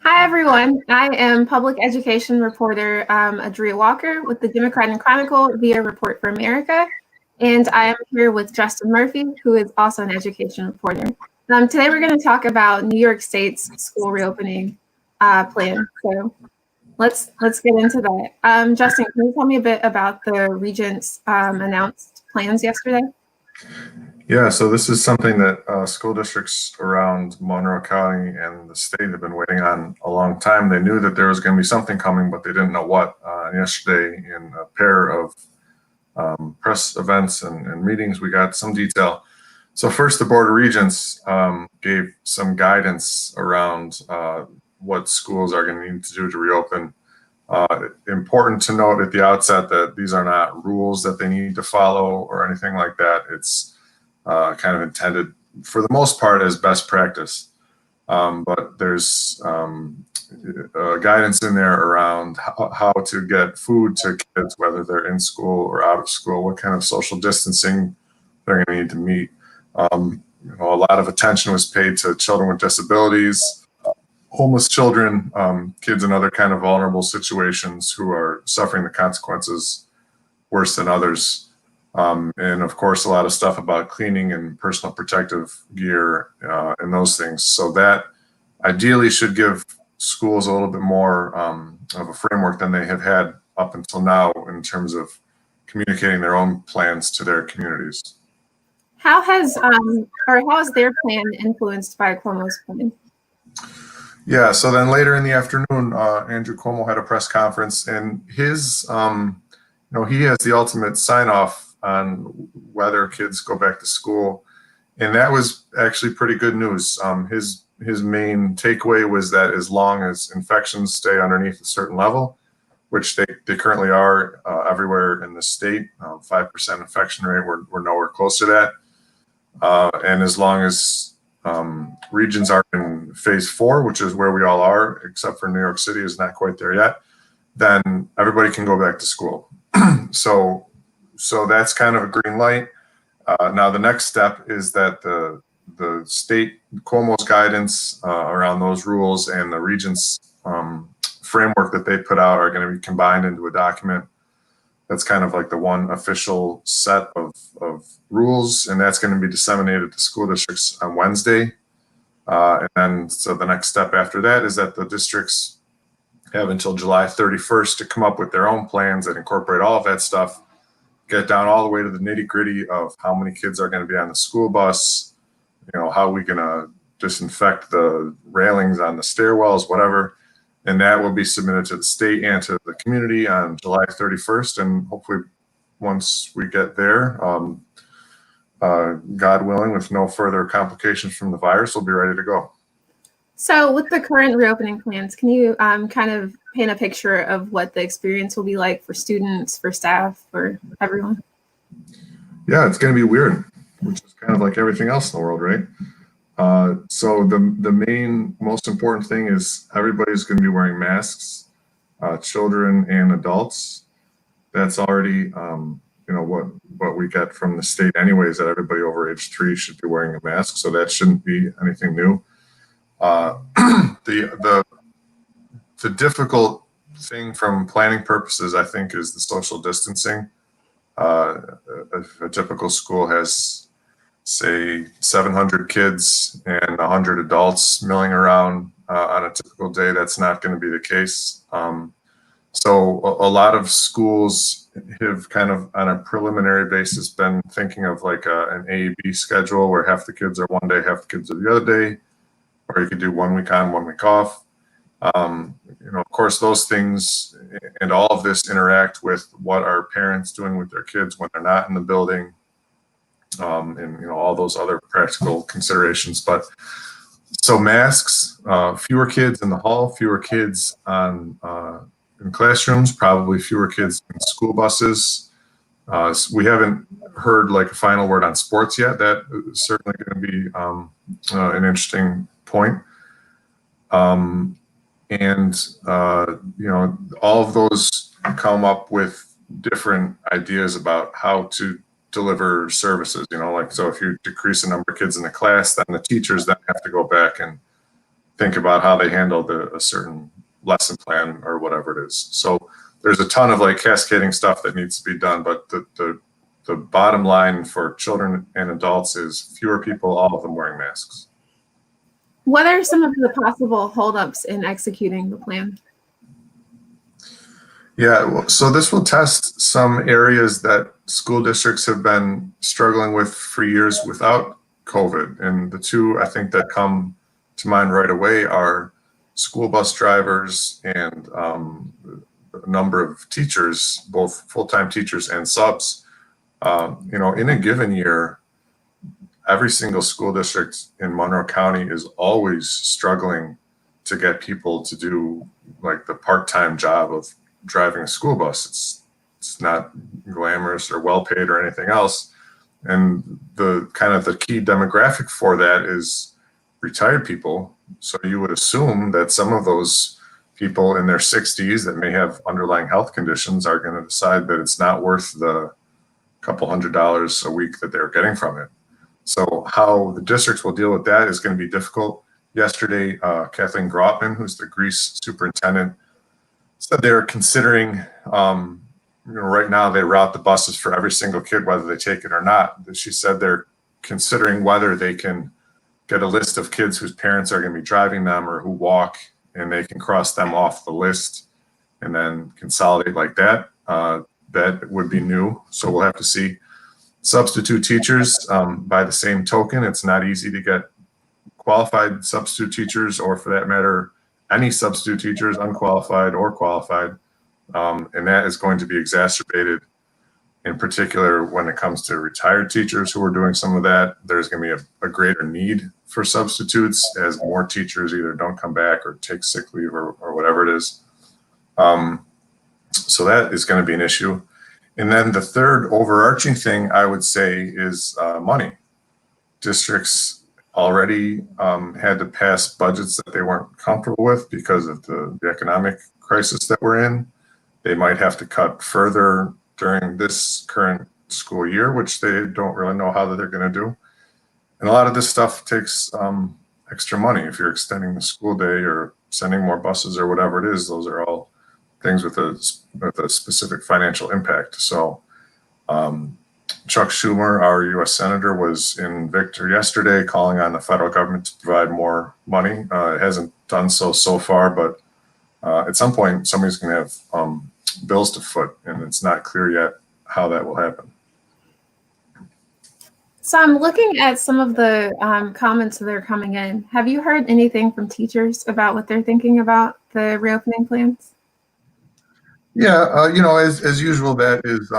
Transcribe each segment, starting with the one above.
Hi, everyone. I am public education reporter Adria Walker with the Democrat and Chronicle via Report for America. And I am here with Justin Murphy, who is also an education reporter. Today, we're going to talk about New York State's school reopening plan. So let's get into that. Justin, can you tell me a bit about the regent's announced plans yesterday? Yeah, so this is something that school districts around Monroe County and the state have been waiting on a long time. They knew that there was going to be something coming, but they didn't know what. Yesterday, in a pair of press events and meetings, we got some detail. So first, the Board of Regents gave some guidance around what schools are going to need to do to reopen. Important to note at the outset that these are not rules that they need to follow or anything like that. It's kind of intended for the most part as best practice. But there's guidance in there around how to get food to kids, whether they're in school or out of school, what kind of social distancing they're going to need to meet. A lot of attention was paid to children with disabilities, homeless children, kids in other kind of vulnerable situations who are suffering the consequences worse than others. And of course, a lot of stuff about cleaning and personal protective gear and those things. So that ideally should give schools a little bit more of a framework than they have had up until now in terms of communicating their own plans to their communities. How has their plan influenced by Cuomo's plan? Yeah, so then later in the afternoon, Andrew Cuomo had a press conference, and his, he has the ultimate sign off on whether kids go back to school, and that was actually pretty good news. His main takeaway was that as long as infections stay underneath a certain level, which they currently are everywhere in the state, 5% infection rate, we're nowhere close to that. And as long as regions are in phase 4, which is where we all are, except for New York City is not quite there yet, then everybody can go back to school. So that's kind of a green light. Now the next step is that the state Cuomo's guidance around those rules and the region's framework that they put out are going to be combined into a document. That's kind of like the one official set of rules, and that's going to be disseminated to school districts on Wednesday. And then, so the next step after that is that the districts have until July 31st to come up with their own plans that incorporate all of that stuff, get down all the way to the nitty gritty of how many kids are going to be on the school bus, how we going to disinfect the railings on the stairwells, whatever. And that will be submitted to the state and to the community on July 31st. And hopefully once we get there, God willing, with no further complications from the virus, we'll be ready to go. So with the current reopening plans, can you kind of paint a picture of what the experience will be like for students, for staff, for everyone? Yeah, it's going to be weird, which is kind of like everything else in the world, right? So the main, most important thing is everybody's going to be wearing masks, children and adults. That's already, what we get from the state anyways, that everybody over age 3 should be wearing a mask. So that shouldn't be anything new. The difficult thing from planning purposes, I think, is the social distancing. If a typical school has, say, 700 kids and 100 adults milling around on a typical day, that's not going to be the case. So a lot of schools have kind of on a preliminary basis been thinking of like an A-B schedule where half the kids are one day, half the kids are the other day, or you could do 1 week on, 1 week off. Of course, those things and all of this interact with what are parents doing with their kids when they're not in the building, and all those other practical considerations. But so masks, fewer kids in the hall, fewer kids in classrooms, probably fewer kids in school buses. We haven't heard like a final word on sports yet. That is certainly going to be an interesting point. All of those come up with different ideas about how to deliver services, so if you decrease the number of kids in the class, then the teachers then have to go back and think about how they handled a certain lesson plan or whatever it is. So there's a ton of like cascading stuff that needs to be done, but the bottom line for children and adults is fewer people, all of them wearing masks. What are some of the possible holdups in executing the plan? Yeah, so this will test some areas that school districts have been struggling with for years without COVID. And the two I think that come to mind right away are school bus drivers and a number of teachers, both full-time teachers and subs. In a given year, every single school district in Monroe County is always struggling to get people to do like the part-time job of driving a school bus. It's not glamorous or well paid or anything else. And the kind of the key demographic for that is retired people. So you would assume that some of those people in their 60s that may have underlying health conditions are going to decide that it's not worth the couple $100 a week that they're getting from it. So how the districts will deal with that is going to be difficult. Yesterday, Kathleen Grotman, who's the Greece superintendent, said they're considering, right now they route the buses for every single kid, whether they take it or not. She said they're considering whether they can get a list of kids whose parents are going to be driving them or who walk, and they can cross them off the list and then consolidate like that. That would be new. So we'll have to see. Substitute teachers, by the same token, it's not easy to get qualified substitute teachers, or for that matter, any substitute teachers, unqualified or qualified. And that is going to be exacerbated in particular when it comes to retired teachers who are doing some of that. There's going to be a greater need for substitutes as more teachers either don't come back or take sick leave or whatever it is. So that is going to be an issue. And then the third overarching thing I would say is money. Districts already had to pass budgets that they weren't comfortable with because of the economic crisis that we're in. They might have to cut further during this current school year, which they don't really know how that they're going to do. And a lot of this stuff takes extra money. If you're extending the school day or sending more buses or whatever it is, those are all things with a specific financial impact. So Chuck Schumer, our U.S. Senator, was in Victor yesterday calling on the federal government to provide more money. It hasn't done so far, but at some point somebody's going to have bills to foot, and it's not clear yet how that will happen. So I'm looking at some of the comments that are coming in. Have you heard anything from teachers about what they're thinking about the reopening plans? Yeah, as usual, that is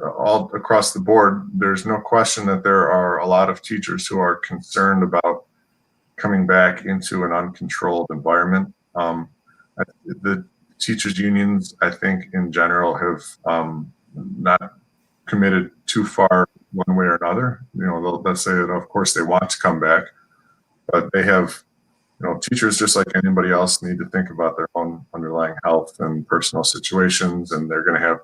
all across the board. There's no question that there are a lot of teachers who are concerned about coming back into an uncontrolled environment. The teachers unions, I think, in general, have not committed too far one way or another. They'll say that of course they want to come back, but they have, teachers, just like anybody else, need to think about their own underlying health and personal situations, and they're going to have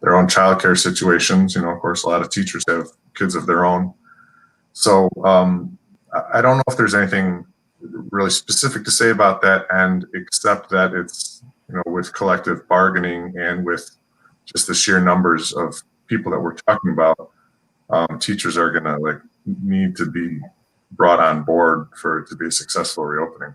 their own childcare situations. Of course, a lot of teachers have kids of their own. So I don't know if there's anything really specific to say about that, and except that it's, with collective bargaining and with just the sheer numbers of people that we're talking about, teachers are going to need to be brought on board for it to be a successful reopening.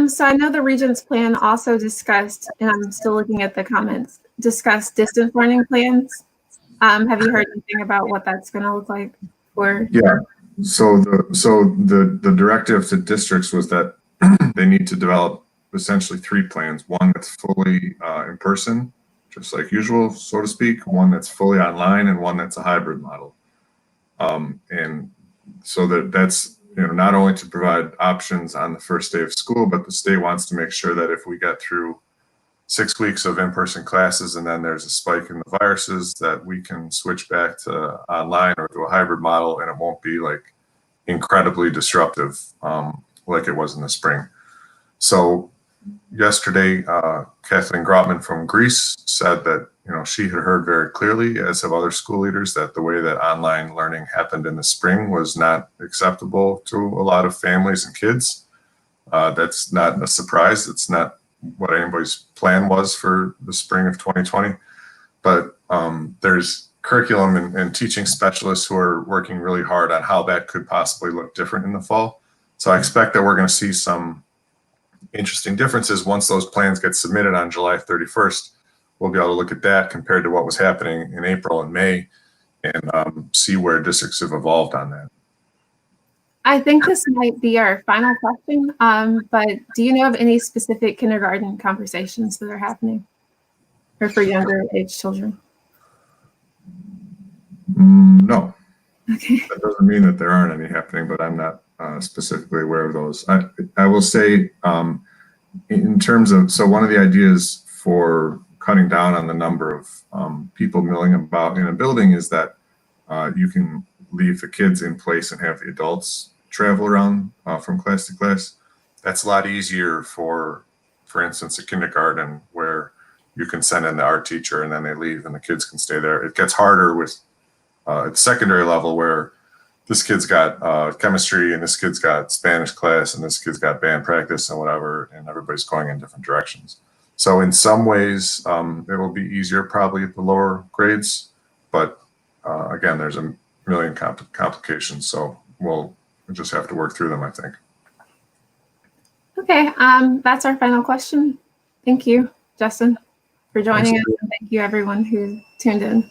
So I know the Regents plan also discussed, and I'm still looking at the comments, discussed distance learning plans. Have you heard anything about what that's going to look like? Yeah. So the directive to districts was that they need to develop essentially 3 plans. One that's fully in person, just like usual, so to speak. One that's fully online, and one that's a hybrid model. And so that's not only to provide options on the first day of school, but the state wants to make sure that if we get through 6 weeks of in-person classes and then there's a spike in the viruses, that we can switch back to online or to a hybrid model, and it won't be incredibly disruptive like it was in the spring. So yesterday, Kathleen Grotman from Greece said that she had heard very clearly, as have other school leaders, that the way that online learning happened in the spring was not acceptable to a lot of families and kids. That's not a surprise. It's not what anybody's plan was for the spring of 2020. But there's curriculum and teaching specialists who are working really hard on how that could possibly look different in the fall. So I expect that we're going to see some interesting differences once those plans get submitted on July 31st. We'll be able to look at that compared to what was happening in April and May and see where districts have evolved on that. I think this might be our final question, but do you know of any specific kindergarten conversations that are happening or for younger age children? No. Okay. That doesn't mean that there aren't any happening, but I'm not specifically aware of those. I will say in terms of, so one of the ideas for cutting down on the number of people milling about in a building is that you can leave the kids in place and have the adults travel around from class to class. That's a lot easier for instance, a kindergarten where you can send in the art teacher and then they leave and the kids can stay there. It gets harder with at secondary level where this kid's got chemistry and this kid's got Spanish class and this kid's got band practice and whatever, and everybody's going in different directions. So in some ways, it will be easier probably at the lower grades, but again, there's a million complications. So we'll just have to work through them, I think. Okay, that's our final question. Thank you, Justin, for joining us. And thank you everyone who tuned in.